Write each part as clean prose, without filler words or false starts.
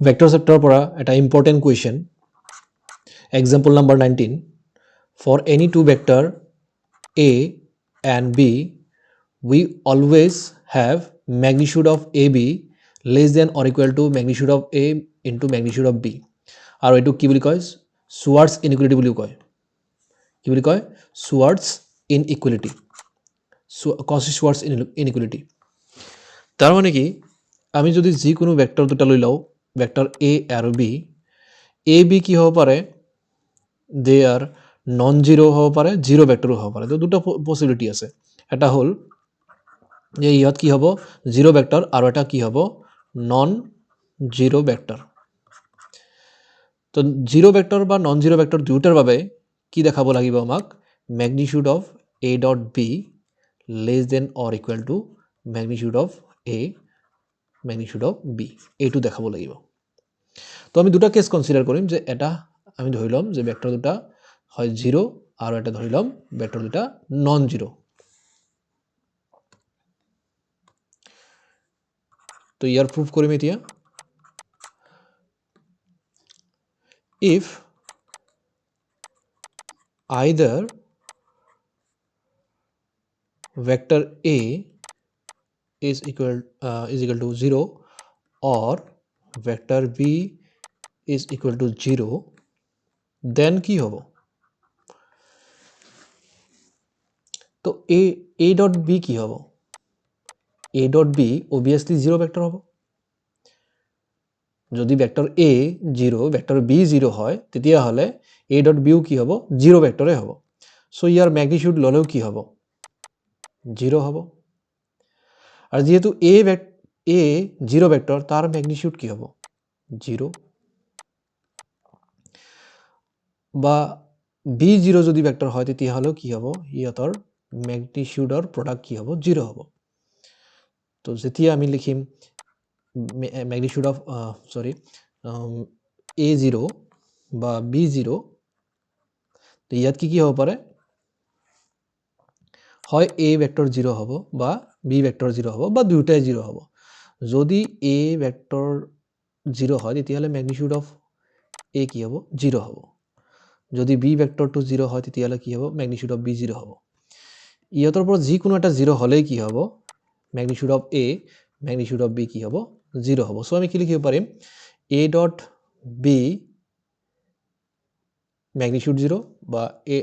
Vector চেপ্টাৰৰ পৰা এটা important question example number 19 for any two vector A and B we always have magnitude of AB less than or equal to magnitude of A into magnitude of B আৰু এইটো কি বুলি কয় Schwarz inequality বুলি কয় কি বুলি কয় Schwarz inequality Cauchy Schwarz inequality তাৰ মানে কি আমি যদি যিকোনো ভেক্টৰ দুটা লৈ লওঁ ভেক্টৰ A আৰু B A B কি হ'ব পাৰে they are নন জিৰো হ'ব পাৰে জিৰো ভেক্টৰো হ'ব পাৰে তো দুটা পসিবিলিটি আছে এটা হ'ল যে ইয়াত কি হ'ব জিৰো ভেক্টৰ আৰু এটা কি হ'ব নন জিৰো ভেক্টৰ তো জিৰো ভেক্টৰ বা নন জিৰো ভেক্টৰ দুটাৰ বাবে কি দেখাব লাগিব আমাক magnitude of A dot B less than or equal to magnitude of A magnitude of B এইটো দেখাব লাগিব তো আমি দুটা কেস কনসিডার কৰিম যে এটা আমি ধৰি লম যে ভেক্টৰ দুটা হয় 0 আৰু এটা ধৰি লম ভেক্টৰ দুটা নন জিৰো তো ইয়াৰ প্ৰুফ কৰিম এতিয়া if either vector A is equal to 0 or vector B is equal to 0 then কি হ'ব তো A dot B কি হ'ব A dot B obviously 0 vector হ'ব যদি ভেক্টৰ A 0 ভেক্টৰ B 0 হয় তেতিয়া হলে A dot B কি হ'ব 0 ভেক্টৰে হ'ব সো ইয়াৰ ম্যাগনিটিউড ললেও কি হ'ব 0 হ'ব আৰু যেহেতু A 0 ভেক্টৰ তাৰ ম্যাগনিটিউড কি হ'ব 0 বা B 0 যদি ভেক্টৰ হয় তেতিয়া হলে কি হ'ব ইয়াতৰ ম্যাগনিটিউডৰ প্ৰডাক্ট কি হ'ব 0 হ'ব তো যেতিয়া আমি লিখিম magnitude of A0 বা B0 তো ইয়াত কি হ'ব পাৰে হয় A ভেক্টৰ 0 হ'ব বা B ভেক্টৰ 0 হ'ব বা দুটাই 0 হ'ব যদি A ভেক্টৰ 0 হয় তেতিয়া হলে ম্যাগনিটিউড অফ A কি হ'ব 0 হ'ব যদি B ভেক্টৰটো 0 হয় তেতিয়া হলে কি হ'ব ম্যাগনিটিউড অফ B 0 হ'ব ইয়াতৰ পৰা যি কোনো এটা 0 হলেই কি হ'ব magnitude of A magnitude of B কি হ'ব 0 হ'ব সো আমি কি লিখিব পাৰিম A ডট B ম্যাগনিটিউড 0 বা A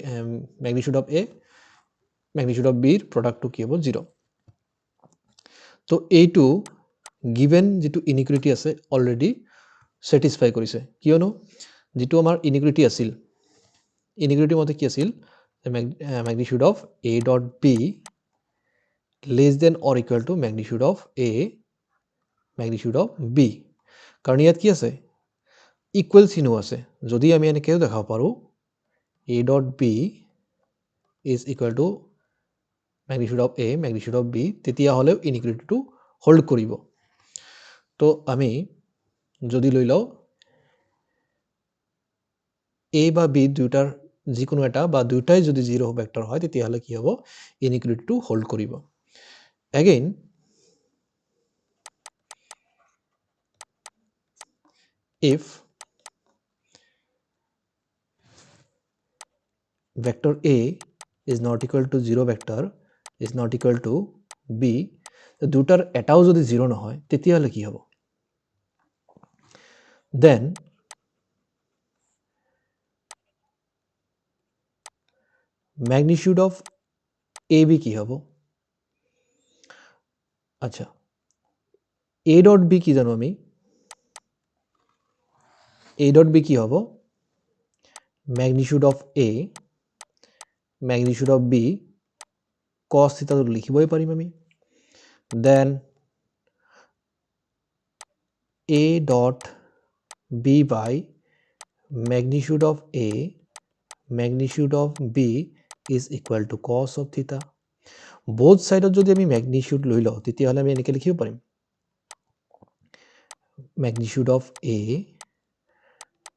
magnitude of A magnitude of B এর প্রোডাক্টটো কি হ'ব 0 তো এইটো গিভেন যেটো ইনইকুয়ালিটি আছে অলৰেডি স্যাটিসফাই কৰিছে কিয়নো যেটো আমাৰ ইনইকুয়ালিটি আছিল ইনইকুয়ালিটি মতে কি আছিল magnitude of A dot B less than or equal to magnitude of A magnitude of B কাৰণ ইয়াত কি আছে ইকুৱেল চিহ্ন আছে যদি আমি এনেকেও দেখাব পাৰো A dot B is equal to magnitude of A magnitude of B তেতিয়া হলেও ইনইকুয়ালিটিটো হোল্ড কৰিব তো আমি যদি লৈ লও A বা B দুটাৰ যিকোনো এটা বা দুটাই যদি 0 ভেক্টৰ হয় তেতিয়া হলে কি হ'ব ইনইকুয়ালিটিটো হোল্ড কৰিব again if vector A is not equal to 0 vector is not equal to B দুটাৰ এটাও যদি 0 নহয় তেতিয়া হলে কি হ'ব then magnitude of AB কি হ'ব আচ্ছা A dot B কি জানো আমি A dot B কি হ'ব magnitude of A magnitude of B cos theta তো লিখিবই পাৰিম আমি then A dot B by magnitude of A magnitude of B is equal to cos of theta both side যদি আমি magnitude লৈ লও তেতিয়া হলে আমি এনেকৈ লিখিব পাৰিম magnitude of A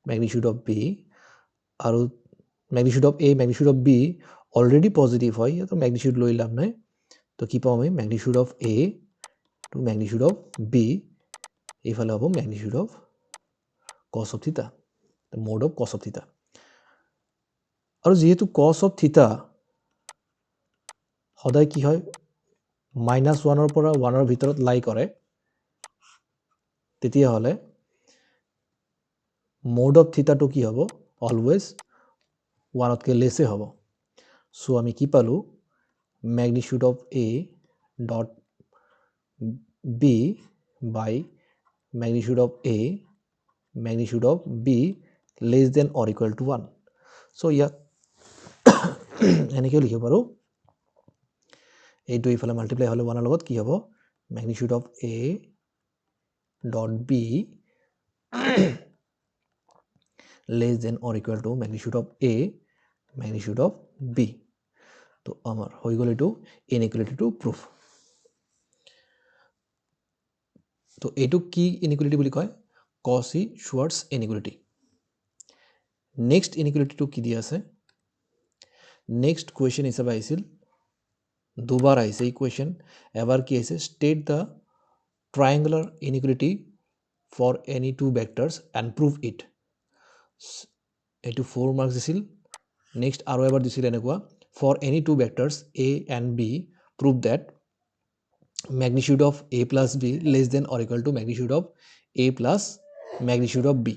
magnitude of B আৰু magnitude of A magnitude of B already positive হয় তো magnitude লৈ লাভ নাই তো কি পাম আমি magnitude of A to magnitude of B ইফালে হ'ব magnitude of cos of theta, the mode of cos of theta. আৰু যেহেতু cos of theta সদায় কি হয় -1 ৰ পৰা 1 ৰ ভিতৰত লাই কৰে তেতিয়া হলে mode of theta to কি হ'ব always 1 তকে লেসে হ'ব সো আমি কি পালো magnitude of A dot B by magnitude of A magnitude of B less than or equal to 1 so ইয়াত এনেকৈ লিখিব পাৰো এইটো ইফালে মাল্টিপ্লাই হলে 1 ৰ লগত কি হ'ব magnitude of A dot B less than or equal to magnitude of A magnitude of B তো আমাৰ হৈ গল এটো inequality to proof তো এটো কি inequality বুলি কয় Cauchy Schwarz inequality next inequality to কি দিয়া আছে next question হিচাপে আহিছিল দুবাৰ আহিছে এই question এবাৰ কি আহিছে state the triangular inequality for any two vectors and prove it এটো 4 marks দিছিল next আৰু এবাৰ দিছিল এনেকুৱা for any two vectors A and B prove that magnitude of A plus B less than or equal to magnitude of A plus magnitude of B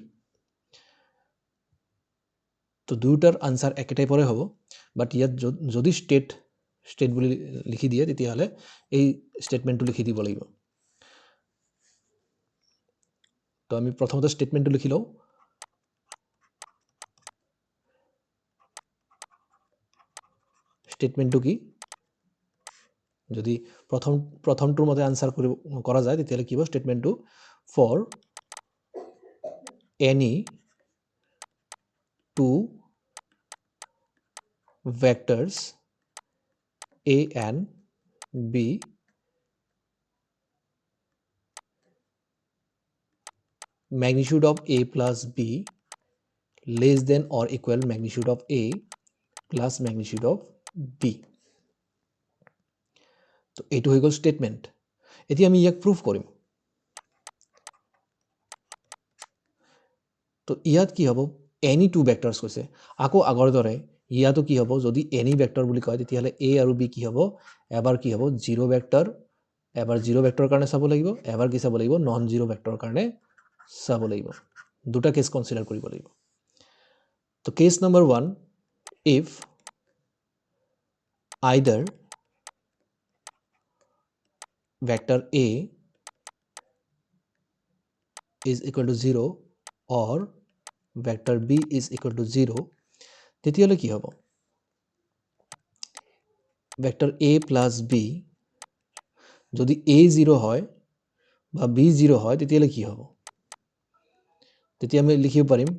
তো দুটাৰ answer একে টাইপৰে হ'ব বাট ইয়াত যদি স্টেট বুলি লিখি দিয়ে তেতিয়া হলে এই স্টেটমেন্টটো লিখি দিব লাগিব তো আমি প্ৰথমতে স্টেটমেন্টটো লিখি লও স্টেটমেন্টটো কি যদি প্ৰথমটোৰ মতে আনসাৰ কৰা যায় তেতিয়া কি হ'ব স্টেটমেন্টটো for any two vectors A and B magnitude of A plus B less than or equal magnitude of A plus magnitude of B তো এইটো হৈ গল স্টেটমেন্ট এতিয়া আমি ইয়াক প্রুফ কৰিম তো ইয়াত কি হ'ব any two vectors কৈছে আকৌ আগৰ দৰে ইয়াতো কি হ'ব যদি any vector বুলি কয় তেতিয়া হলে A আৰু B কি হ'ব এবাৰ কি হ'ব জিৰো ভেক্টৰ এবাৰ জিৰো ভেক্টৰৰ কাৰণে চাব লাগিব এবাৰ কি চাব লাগিব নন জিৰো ভেক্টৰৰ কাৰণে চাব লাগিব দুটা কেস কনসিডাৰ কৰিব লাগিব তো case number 1 if either vector A is equal to 0 or vector B is equal to 0 তেতিয়ালে কি হ'ব vector A plus B যদি A 0 হয় বা B 0 হয় তেতিয়ালে কি হ'ব তেতিয়া আমি লিখিব পাৰিম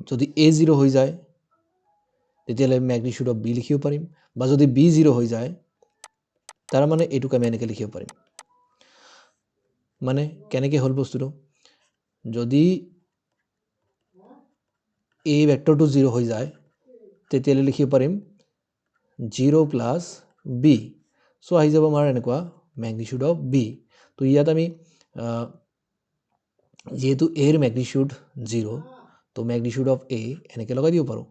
যদি A 0 হৈ যায় তেতিয়ালে magnitude of B লিখিব পাৰিম বা যদি B 0 হৈ যায় তাৰ মানে এটুক আমি এনেকৈ লিখিব পাৰিম মানে কেনেকৈ হল বস্তুটো যদি A ভেক্টৰটো 0 হৈ যায় তেতিয়ালে লিখিব পাৰিম 0 plus B সো আহি যাব আমাৰ এনেকুৱা magnitude of B তো ইয়াত আমি যেহেতু A এৰ magnitude 0 তো magnitude of A এনেকৈ লগাই দিব পাৰো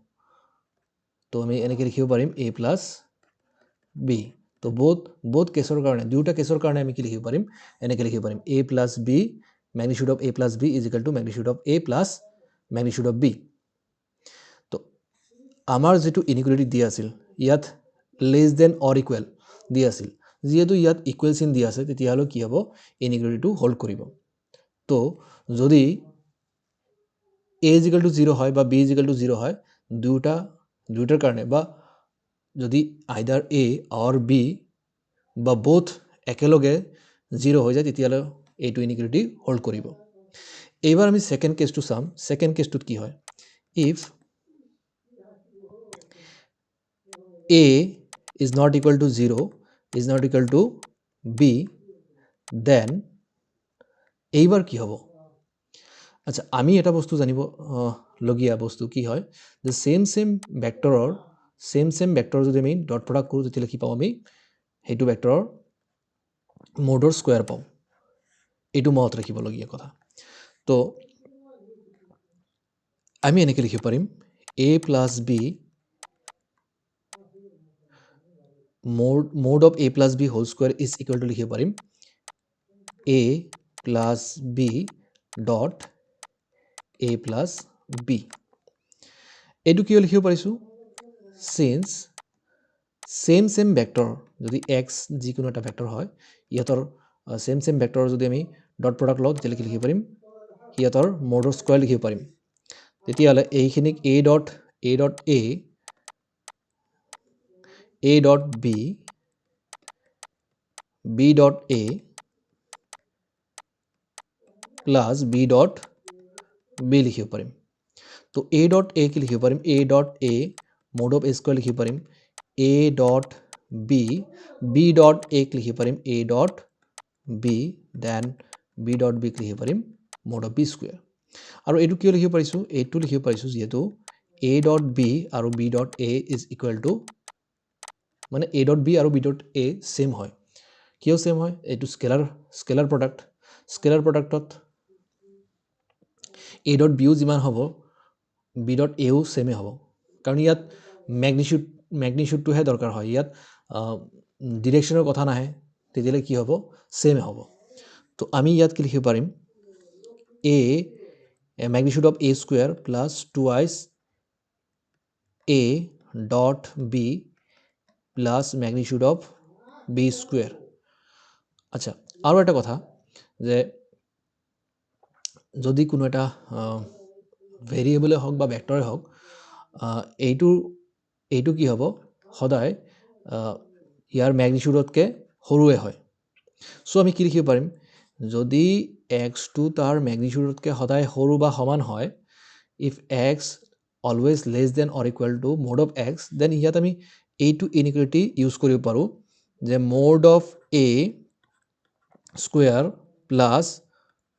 তো আমি এনেকৈ লিখিব পাৰিম A plus B তো both কেসৰ কাৰণে দুটা কেসৰ কাৰণে আমি কি লিখিব পাৰিম এনেকৈ লিখিব পাৰিম A plus B magnitude of A plus B is equal to magnitude of A plus magnitude of B তো আমাৰ যেটো ইনইকুয়ালিটি দিয়া আছিল ইয়াত less than or equal দিয়া আছিল যেহেতু ইয়াত ইকুৱেল চিন দিয়া আছে তেতিয়া হলো কি হ'ব ইনইকুয়ালিটিটো হোল্ড কৰিব তো যদি A is equal to 0 হয় বা B is equal to 0 হয় দুটাৰ কাৰণে বা যদি either A or B বা both একেলগে 0 হৈ যায় তেতিয়ালে এইটো ইনইকুয়ালিটি হোল্ড কৰিব এইবাৰ আমি সেকেন্ড কেসটো চাম সেকেন্ড কেসটোত কি হয় if A is not equal to 0 is not equal to B then এইবাৰ কি হ'ব আচ্ছা আমি এটা বস্তু জানিব লগিয়া বস্তু কি হয় যে সেম ভেক্টৰৰ যদি আমি ডট প্ৰডাক্ট কৰো তেতিয়া কি পাম আমি হেতু ভেক্টৰৰ মোডৰ স্কয়াৰ পাম এটো মনত ৰাখিব লগিয়া কথা তো আমি এনেকৈ লিখিব পাৰিম a plus b mode of a plus b whole square is equal to লিখিব পাৰিম a plus b dot a plus b এইটো কিয় লিখিব পাৰিছোঁ since same vector যদি x যিকোনো এটা ভেক্টৰ হয় ইহঁতৰ same vector যদি আমি ডট প্ৰডাক্ট লওঁ তেতিয়াহ'লে কি লিখিব পাৰিম ইহঁতৰ মডৰ স্কোয়াৰ লিখিব পাৰিম তেতিয়াহ'লে এইখিনিক a dot a dot b b dot a plus b dot b লিখিব পাৰিম তো a dot a কি লিখিব পাৰিম a dot a mod of a square লিখিব পাৰিম a dot b b dot a কি লিখিব পাৰিম a dot b then b dot b কি লিখিব পাৰিম mod of b square আৰু এইটো কিয় লিখিব পাৰিছোঁ এইটো লিখিব পাৰিছোঁ যেহেতু a dot b আৰু b dot a is equal to মানে a dot b আৰু b dot a same হয় কিয় same হয় এইটো স্কেলাৰ প্ৰডাক্টত a dot b যিমান হ'ব b dot a same হ'ব কাৰণ ইয়াত ম্যাগনিটিউডটোহে দৰকাৰ হয় ইয়াত ডিৰেকশ্যনৰ কথা নাহে তেতিয়ালে কি হ'ব same হ'ব তো আমি ইয়াত কি লিখিব পাৰিম a magnitude of a square plus twice a dot b plus magnitude of b square আচ্ছা আৰু এটা কথা যে যদি কোনো এটা ভেৰিয়েবলে হওক বা ভেক্টৰে হওক এইটো কি হ'ব সদায় ইয়াৰ ম্যাগনিটিউডতকৈ সৰুৱে হয় সো আমি কি লিখিব পাৰিম যদি x2 তাৰ ম্যাগনিটিউডতকৈ সদায় সৰু বা সমান হয় if x always less than or equal to mod of x then ইয়াত আমি এইটো ইনইকুৱেলিটি ইউজ কৰিব পাৰোঁ যে mod of a square plus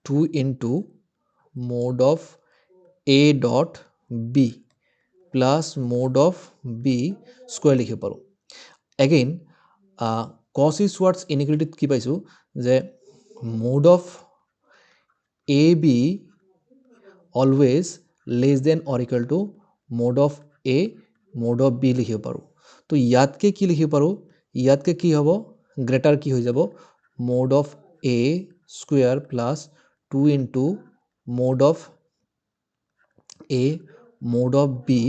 2 into mod of a dot b plus mod of b square লিখিব পাৰোঁ again cos Schwarz inequality কি পাইছোঁ যে mod of ab always less than or equal to mod of a mod of b লিখিব পাৰোঁ তো ইয়াতকে কি লিখিব পাৰোঁ ইয়াতকে কি হ'ব গ্ৰেটাৰ কি হৈ যাব mod of a square plus 2 into mod of a mod of b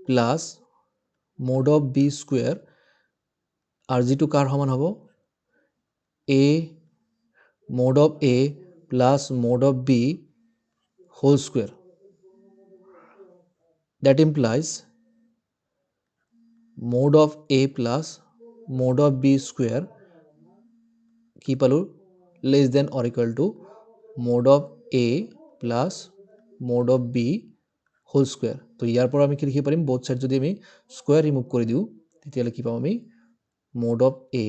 plus mod of b square আৰু যিটো কাৰ সমান হ'ব a mod of a plus mod of b whole square that implies mod of a plus mod of b square কি পালো less than or equal to mod of a plus mod of b whole square তো ইয়াৰ পৰা আমি কি লিখিব পাৰিম both side যদি আমি স্কয়াৰ ৰিমুভ কৰি দিও তেতিয়ালে কি পাম আমি mod of a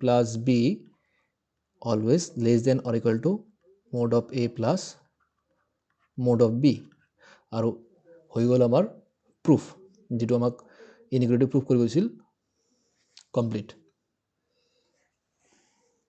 plus b always less than or equal to mod of a plus mod of b আৰু হৈ গ'ল আমাৰ proof যেটো আমাক ইনইকুৱেলিটি proof কৰিব দিছিল complete